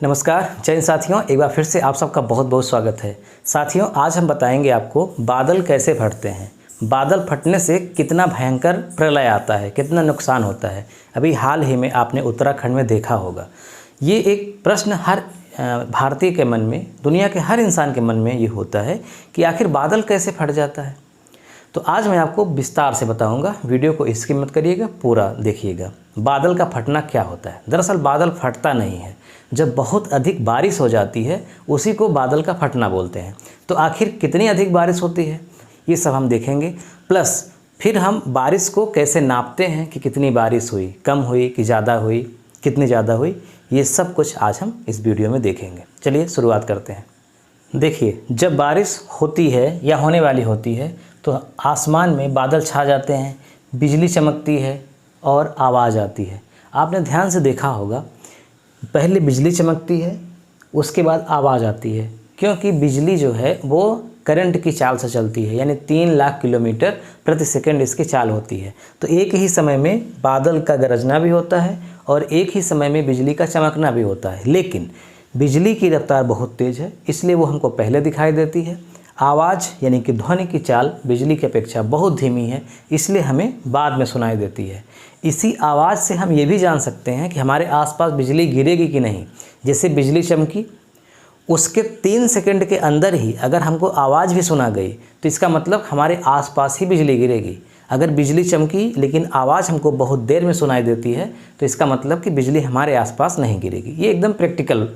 नमस्कार जय साथियों, एक बार फिर से आप सबका बहुत बहुत स्वागत है। साथियों, आज हम बताएंगे आपको बादल कैसे फटते हैं। बादल फटने से कितना भयंकर प्रलय आता है, कितना नुकसान होता है। अभी हाल ही में आपने उत्तराखंड में देखा होगा। ये एक प्रश्न हर भारतीय के मन में, दुनिया के हर इंसान के मन में ये होता है कि आखिर बादल कैसे फट जाता है। तो आज मैं आपको विस्तार से बताऊंगा। वीडियो को स्किप मत करिएगा, पूरा देखिएगा। बादल का फटना क्या होता है। दरअसल बादल फटता नहीं है, जब बहुत अधिक बारिश हो जाती है उसी को बादल का फटना बोलते हैं। तो आखिर कितनी अधिक बारिश होती है ये सब हम देखेंगे। प्लस फिर हम बारिश को कैसे नापते हैं कि कितनी बारिश हुई, कम हुई कि ज़्यादा हुई, कितनी ज़्यादा हुई, ये सब कुछ आज हम इस वीडियो में देखेंगे। चलिए शुरुआत करते हैं। देखिए, जब बारिश होती है या होने वाली होती है तो आसमान में बादल छा जाते हैं, बिजली चमकती है और आवाज़ आती है। आपने ध्यान से देखा होगा, पहले बिजली चमकती है, उसके बाद आवाज़ आती है, क्योंकि बिजली जो है वो करंट की चाल से चलती है, यानी 3 लाख किलोमीटर प्रति सेकंड इसकी चाल होती है। तो एक ही समय में बादल का गरजना भी होता है और एक ही समय में बिजली का चमकना भी होता है। लेकिन बिजली की रफ्तार बहुत तेज़ है, इसलिए वो हमको पहले दिखाई देती है। आवाज़ यानी कि ध्वनि की चाल बिजली की अपेक्षा बहुत धीमी है, इसलिए हमें बाद में सुनाई देती है। इसी आवाज़ से हम ये भी जान सकते हैं कि हमारे आसपास बिजली गिरेगी कि नहीं। जैसे बिजली चमकी, उसके 3 सेकंड के अंदर ही अगर हमको आवाज़ भी सुना गई तो इसका मतलब हमारे आसपास ही बिजली गिरेगी। अगर बिजली चमकी लेकिन आवाज़ हमको बहुत देर में सुनाई देती है तो इसका मतलब कि बिजली हमारे आसपास नहीं गिरेगी। ये एकदम प्रैक्टिकल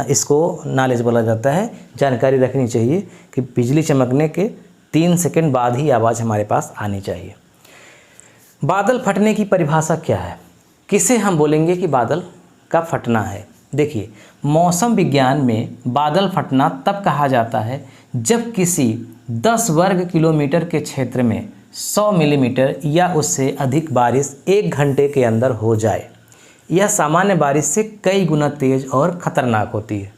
इसको नॉलेज बोला जाता है। जानकारी रखनी चाहिए कि बिजली चमकने के 3 सेकंड बाद ही आवाज़ हमारे पास आनी चाहिए। बादल फटने की परिभाषा क्या है, किसे हम बोलेंगे कि बादल का फटना है। देखिए, मौसम विज्ञान में बादल फटना तब कहा जाता है जब किसी 10 वर्ग किलोमीटर के क्षेत्र में 100 मिलीमीटर या उससे अधिक बारिश 1 घंटे के अंदर हो जाए। यह सामान्य बारिश से कई गुना तेज़ और ख़तरनाक होती है।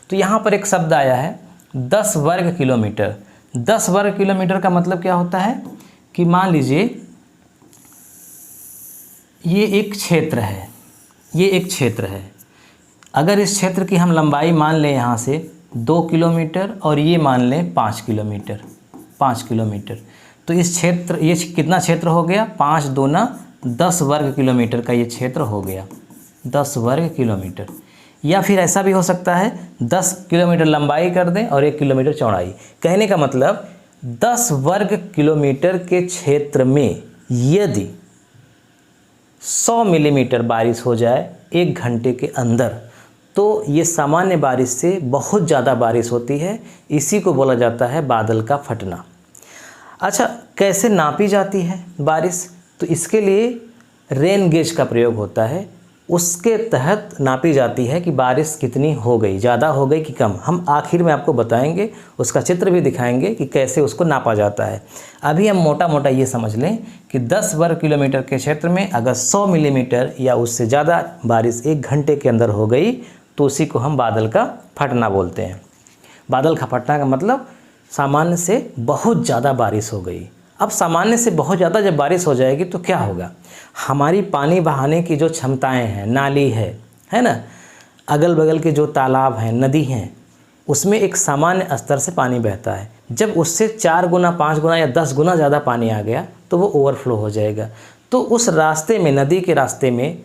तो यहाँ पर एक शब्द आया है 10 वर्ग किलोमीटर। 10 वर्ग किलोमीटर का मतलब क्या होता है कि मान लीजिए ये एक क्षेत्र है, ये एक क्षेत्र है। अगर इस क्षेत्र की हम लंबाई मान लें यहाँ से 2 किलोमीटर और ये मान लें 5 किलोमीटर, 5 किलोमीटर, तो इस क्षेत्र, ये कितना क्षेत्र हो गया, 5 दूना 10 वर्ग किलोमीटर का ये क्षेत्र हो गया, 10 वर्ग किलोमीटर। या फिर ऐसा भी हो सकता है 10 किलोमीटर लंबाई कर दें और 1 किलोमीटर चौड़ाई। कहने का मतलब 10 वर्ग किलोमीटर के क्षेत्र में यदि 100 मिलीमीटर बारिश हो जाए 1 घंटे के अंदर तो ये सामान्य बारिश से बहुत ज़्यादा बारिश होती है। इसी को बोला जाता है बादल का फटना। अच्छा, कैसे नापी जाती है बारिश? तो इसके लिए रेन गेज का प्रयोग होता है। उसके तहत नापी जाती है कि बारिश कितनी हो गई, ज़्यादा हो गई कि कम। हम आखिर में आपको बताएंगे, उसका चित्र भी दिखाएंगे कि कैसे उसको नापा जाता है। अभी हम मोटा मोटा ये समझ लें कि 10 वर्ग किलोमीटर के क्षेत्र में अगर 100 मिलीमीटर या उससे ज़्यादा बारिश 1 घंटे के अंदर हो गई तो उसी को हम बादल का फटना बोलते हैं। बादल का फटना का मतलब सामान्य से बहुत ज़्यादा बारिश हो गई। अब सामान्य से बहुत ज़्यादा जब बारिश हो जाएगी तो क्या होगा, हमारी पानी बहाने की जो क्षमताएं हैं, नाली है ना, अगल बगल के जो तालाब हैं, नदी हैं, उसमें एक सामान्य स्तर से पानी बहता है। जब उससे 4 गुना, 5 गुना या 10 गुना ज़्यादा पानी आ गया तो वो ओवरफ्लो हो जाएगा। तो उस रास्ते में, नदी के रास्ते में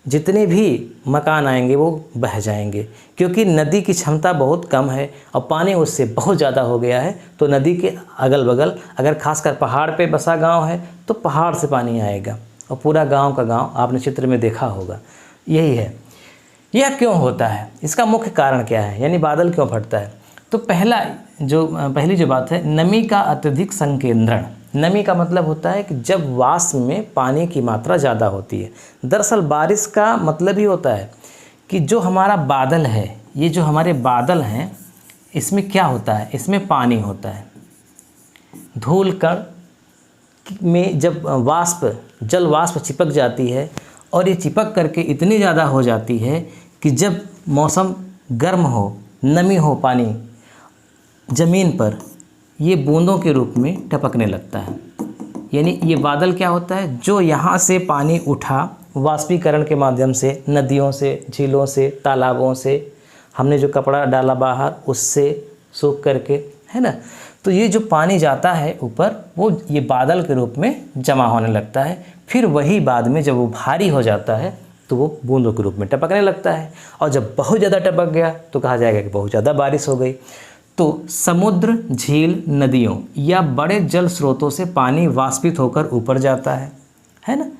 जितने भी मकान आएंगे वो बह जाएंगे, क्योंकि नदी की क्षमता बहुत कम है और पानी उससे बहुत ज़्यादा हो गया है। तो नदी के अगल बगल, अगर खासकर पहाड़ पे बसा गांव है तो पहाड़ से पानी आएगा और पूरा गांव का गांव आपने चित्र में देखा होगा। यही है। यह क्यों होता है, इसका मुख्य कारण क्या है, यानी बादल क्यों फटता है? तो पहली जो बात है, नमी का अत्यधिक संकेंद्रण। नमी का मतलब होता है कि जब वाष्प में पानी की मात्रा ज़्यादा होती है। दरअसल बारिश का मतलब ही होता है कि जो हमारा बादल है, ये जो हमारे बादल हैं, इसमें क्या होता है, इसमें पानी होता है। धूल कण में जब जल वाष्प चिपक जाती है और ये चिपक करके इतनी ज़्यादा हो जाती है कि जब मौसम गर्म हो, नमी हो, पानी ज़मीन पर ये बूंदों के रूप में टपकने लगता है। यानी ये बादल क्या होता है, जो यहाँ से पानी उठा वाष्पीकरण के माध्यम से, नदियों से, झीलों से, तालाबों से, हमने जो कपड़ा डाला बाहर उससे सूख करके, है ना। तो ये जो पानी जाता है ऊपर, वो ये बादल के रूप में जमा होने लगता है। फिर वही बाद में जब वो भारी हो जाता है तो वो बूंदों के रूप में टपकने लगता है, और जब बहुत ज़्यादा टपक गया तो कहा जाएगा कि बहुत ज़्यादा बारिश हो गई। तो समुद्र, झील, नदियों या बड़े जल स्रोतों से पानी वाष्पित होकर ऊपर जाता है ना।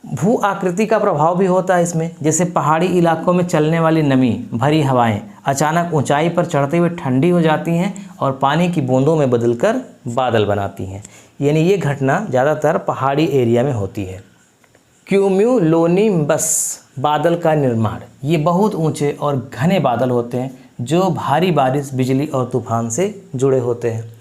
भू आकृति का प्रभाव भी होता है इसमें, जैसे पहाड़ी इलाकों में चलने वाली नमी भरी हवाएं अचानक ऊंचाई पर चढ़ते हुए ठंडी हो जाती हैं और पानी की बूंदों में बदलकर बादल बनाती हैं। यानी ये घटना ज़्यादातर पहाड़ी एरिया में होती है। क्यूम्यूलोनिम्बस बादल का निर्माण, ये बहुत ऊंचे और घने बादल होते हैं जो भारी बारिश, बिजली और तूफान से जुड़े होते हैं।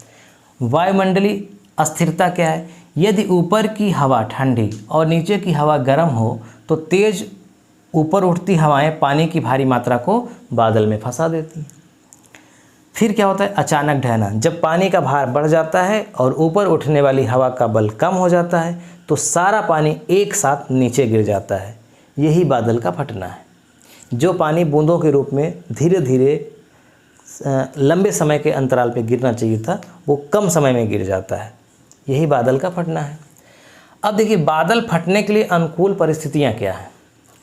वायुमंडलीय अस्थिरता क्या है? यदि ऊपर की हवा ठंडी और नीचे की हवा गर्म हो तो तेज ऊपर उठती हवाएं पानी की भारी मात्रा को बादल में फंसा देती हैं। फिर क्या होता है? अचानक ढहना, जब पानी का भार बढ़ जाता है और ऊपर उठने वाली हवा का बल कम हो जाता है तो सारा पानी एक साथ नीचे गिर जाता है। यही बादल का फटना है। जो पानी बूंदों के रूप में धीरे धीरे लंबे समय के अंतराल पे गिरना चाहिए था, वो कम समय में गिर जाता है। यही बादल का फटना है। अब देखिए, बादल फटने के लिए अनुकूल परिस्थितियाँ क्या हैं?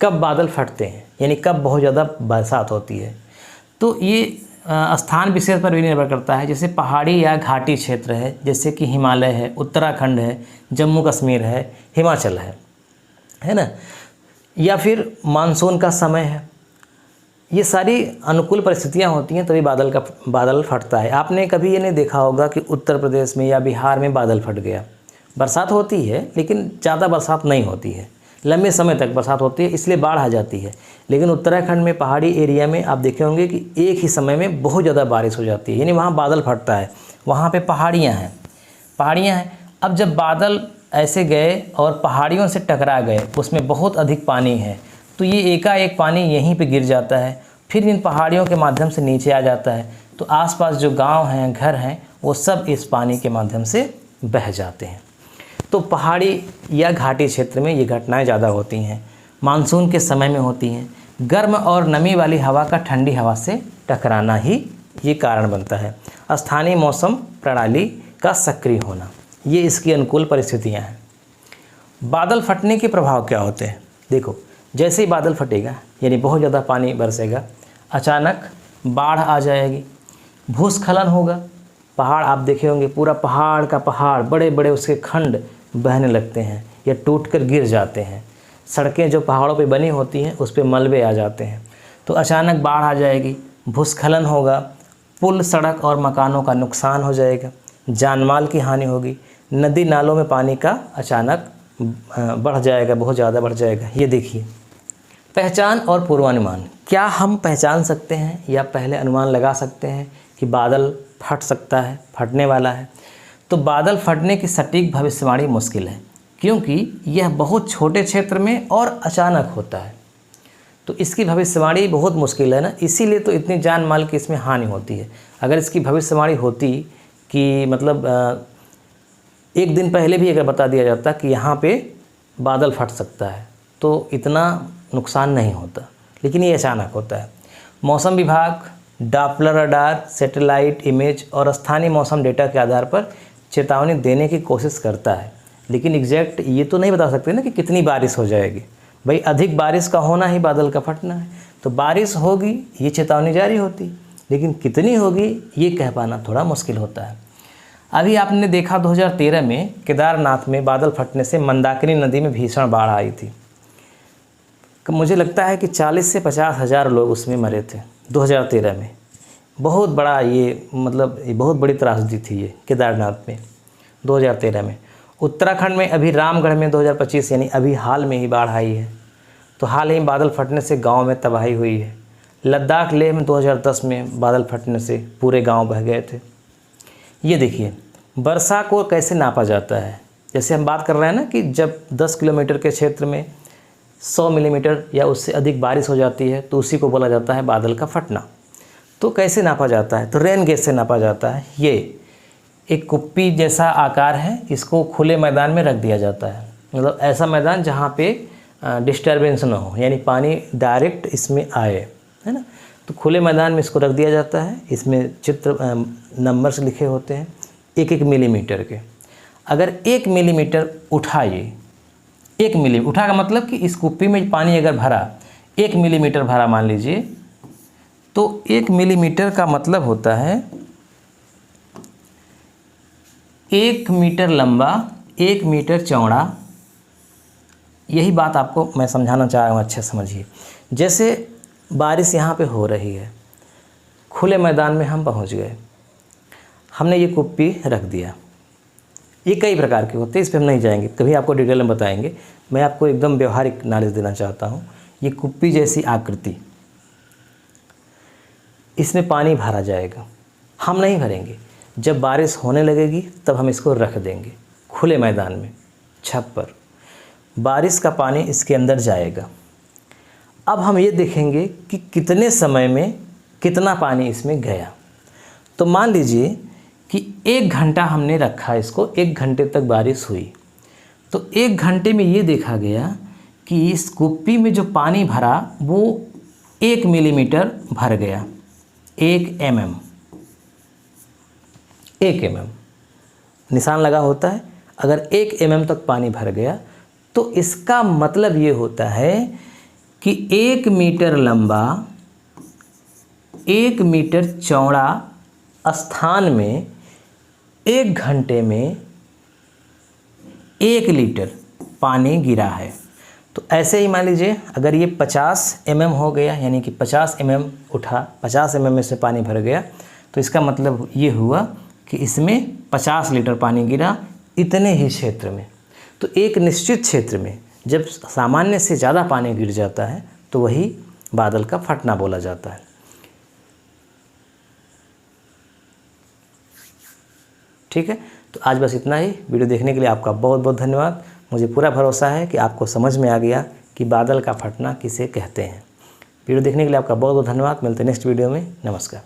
कब बादल फटते हैं, यानी कब बहुत ज़्यादा बरसात होती है? तो ये स्थान विशेष पर भी निर्भर करता है। जैसे पहाड़ी या घाटी क्षेत्र है, जैसे कि हिमालय है, उत्तराखंड है, जम्मू कश्मीर है, हिमाचल है ना, या फिर मानसून का समय है। ये सारी अनुकूल परिस्थितियाँ होती हैं तभी बादल फटता है। आपने कभी ये नहीं देखा होगा कि उत्तर प्रदेश में या बिहार में बादल फट गया। बरसात होती है लेकिन ज़्यादा बरसात नहीं होती है, लंबे समय तक बरसात होती है, इसलिए बाढ़ आ जाती है। लेकिन उत्तराखंड में पहाड़ी एरिया में आप देखे होंगे कि एक ही समय में बहुत ज़्यादा बारिश हो जाती है, यानी वहाँ बादल फटता है। वहाँ पे पहाड़ियाँ हैं। अब जब बादल ऐसे गए और पहाड़ियों से टकरा गए, उसमें बहुत अधिक पानी है, तो ये एकाएक पानी यहीं पे गिर जाता है, फिर इन पहाड़ियों के माध्यम से नीचे आ जाता है। तो आसपास जो गांव हैं, घर हैं, वो सब इस पानी के माध्यम से बह जाते हैं। तो पहाड़ी या घाटी क्षेत्र में ये घटनाएं ज़्यादा होती हैं, मानसून के समय में होती हैं। गर्म और नमी वाली हवा का ठंडी हवा से टकराना ही ये कारण बनता है। स्थानीय मौसम प्रणाली का सक्रिय होना, ये इसकी अनुकूल परिस्थितियाँ हैं। बादल फटने के प्रभाव क्या होते हैं? देखो, जैसे ही बादल फटेगा यानी बहुत ज़्यादा पानी बरसेगा, अचानक बाढ़ आ जाएगी, भूस्खलन होगा। पहाड़ आप देखे होंगे, पूरा पहाड़ का पहाड़, बड़े बड़े उसके खंड बहने लगते हैं या टूटकर गिर जाते हैं। सड़कें जो पहाड़ों पे बनी होती हैं उस पे मलबे आ जाते हैं। तो अचानक बाढ़ आ जाएगी, भूस्खलन होगा, पुल, सड़क और मकानों का नुकसान हो जाएगा, जानमाल की हानि होगी, नदी नालों में पानी का अचानक बढ़ जाएगा, बहुत ज़्यादा बढ़ जाएगा। ये देखिए, पहचान और पूर्वानुमान। क्या हम पहचान सकते हैं या पहले अनुमान लगा सकते हैं कि बादल फट सकता है, फटने वाला है? तो बादल फटने की सटीक भविष्यवाणी मुश्किल है, क्योंकि यह बहुत छोटे क्षेत्र में और अचानक होता है। तो इसकी भविष्यवाणी बहुत मुश्किल है ना, इसीलिए तो इतनी जान माल की इसमें हानि होती है। अगर इसकी भविष्यवाणी होती कि मतलब एक दिन पहले भी अगर बता दिया जाता कि यहाँ पे बादल फट सकता है तो इतना नुकसान नहीं होता, लेकिन ये अचानक होता है। मौसम विभाग डॉप्लर रडार, सैटेलाइट इमेज और स्थानीय मौसम डेटा के आधार पर चेतावनी देने की कोशिश करता है, लेकिन एग्जैक्ट ये तो नहीं बता सकते ना कि कितनी बारिश हो जाएगी। भाई, अधिक बारिश का होना ही बादल का फटना है। तो बारिश होगी, ये चेतावनी जारी होती, लेकिन कितनी होगी ये कह पाना थोड़ा मुश्किल होता है। अभी आपने देखा 2013 में केदारनाथ में बादल फटने से मंदाकिनी नदी में भीषण बाढ़ आई थी। मुझे लगता है कि 40 से 50 हज़ार लोग उसमें मरे थे 2013 में। बहुत बड़ा ये मतलब बहुत बड़ी त्रासदी थी ये केदारनाथ में 2013 में। उत्तराखंड में अभी रामगढ़ में 2025 यानी अभी हाल में ही बाढ़ आई है। तो हाल ही बादल फटने से गांव में तबाही हुई है। लद्दाख लेह में 2010 में बादल फटने से पूरे गांव बह गए थे। ये देखिए, वर्षा को कैसे नापा जाता है। जैसे हम बात कर रहे हैं ना कि जब 10 किलोमीटर के क्षेत्र में 100 मिलीमीटर या उससे अधिक बारिश हो जाती है तो उसी को बोला जाता है बादल का फटना। तो कैसे नापा जाता है? तो रेन गेज से नापा जाता है। ये एक कुप्पी जैसा आकार है, इसको खुले मैदान में रख दिया जाता है, मतलब ऐसा मैदान जहाँ पे डिस्टर्बेंस ना हो, यानी पानी डायरेक्ट इसमें आए, है ना। तो खुले मैदान में इसको रख दिया जाता है। इसमें चित्र नंबर्स लिखे होते हैं 1-1 मिलीमीटर के। अगर 1 मिलीमीटर उठा, ये 1 मिली उठा का मतलब कि इस कुप्पी में पानी अगर भरा 1 मिलीमीटर भरा मान लीजिए, तो 1 मिलीमीटर का मतलब होता है 1 मीटर लंबा 1 मीटर चौड़ा। यही बात आपको मैं समझाना चाह रहा हूँ, अच्छे समझिए। जैसे बारिश यहाँ पे हो रही है, खुले मैदान में हम पहुँच गए, हमने ये कुप्पी रख दिया। ये कई प्रकार के होते हैं, इस पर हम नहीं जाएंगे, कभी आपको डिटेल में बताएंगे। मैं आपको एकदम व्यवहारिक नॉलेज देना चाहता हूँ। ये कुप्पी जैसी आकृति, इसमें पानी भरा जाएगा। हम नहीं भरेंगे, जब बारिश होने लगेगी तब हम इसको रख देंगे खुले मैदान में, छत पर। बारिश का पानी इसके अंदर जाएगा। अब हम ये देखेंगे कि कितने समय में कितना पानी इसमें गया। तो मान लीजिए कि 1 घंटा हमने रखा इसको, 1 घंटे तक बारिश हुई, तो 1 घंटे में ये देखा गया कि इस कुप्पी में जो पानी भरा वो 1 मिलीमीटर भर गया, 1 mm निशान लगा होता है। अगर 1 mm तक पानी भर गया तो इसका मतलब ये होता है कि 1 मीटर लंबा 1 मीटर चौड़ा स्थान में 1 घंटे में 1 लीटर पानी गिरा है। तो ऐसे ही मान लीजिए अगर ये 50 mm हो गया, यानी कि 50 mm उठा, 50 mm में से पानी भर गया, तो इसका मतलब ये हुआ कि इसमें 50 लीटर पानी गिरा इतने ही क्षेत्र में। तो एक निश्चित क्षेत्र में जब सामान्य से ज़्यादा पानी गिर जाता है तो वही बादल का फटना बोला जाता है। ठीक है, तो आज बस इतना ही। वीडियो देखने के लिए आपका बहुत बहुत धन्यवाद। मुझे पूरा भरोसा है कि आपको समझ में आ गया कि बादल का फटना किसे कहते हैं। वीडियो देखने के लिए आपका बहुत बहुत धन्यवाद। मिलते हैं नेक्स्ट वीडियो में। नमस्कार।